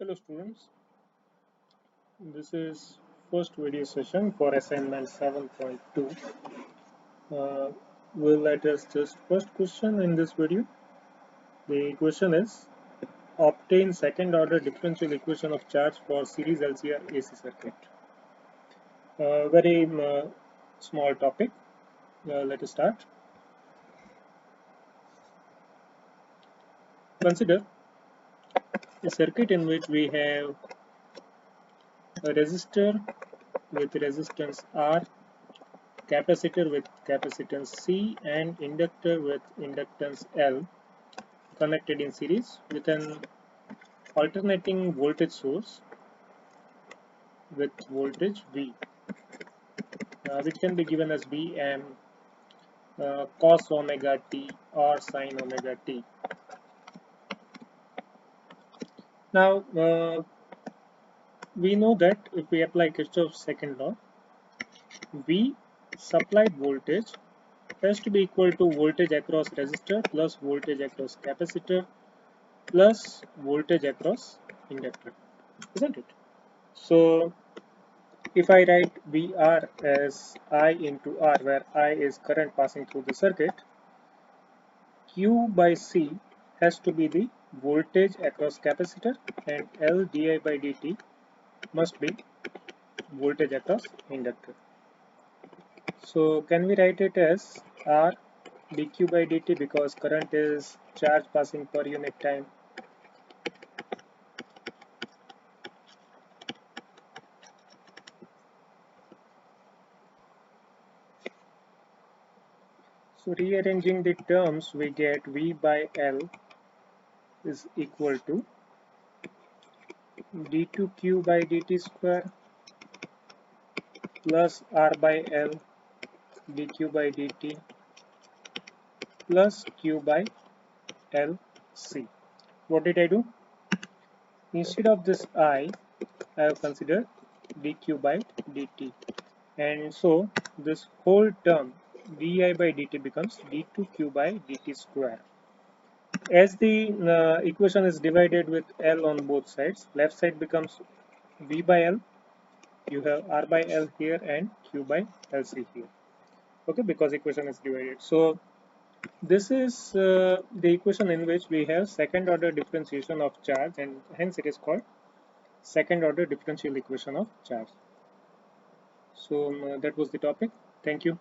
Hello students, this is first video session for assignment 7.2. We'll let us just first question in this video. The question is obtain second order differential equation of charge for series LCR AC circuit. Very small topic. Let us start. Consider a circuit in which we have a resistor with resistance R, capacitor with capacitance C, and inductor with inductance L connected in series with an alternating voltage source with voltage V, which can be given as Vm cos omega t or sin omega t. Now we know that if we apply Kirchhoff's second law, V supplied voltage has to be equal to voltage across resistor plus voltage across capacitor plus voltage across inductor, isn't it? So if I write VR as I into R, where I is current passing through the circuit, Q by C has to be the voltage across capacitor, and L di by dt must be voltage across inductor. So can we write it as R dq by dt, because current is charge passing per unit time. So rearranging the terms, we get V by L is equal to d2q by dt square plus R by L dq by dt plus q by LC. What did I do? Instead of this I have considered dq by dt, and so this whole term di by dt becomes d2q by dt square. As the equation is divided with L on both sides, left side becomes V by L, you have R by L here and Q by LC here, okay, because equation is divided. So this is the equation in which we have second order differentiation of charge, and hence it is called second order differential equation of charge. So that was the topic. Thank you.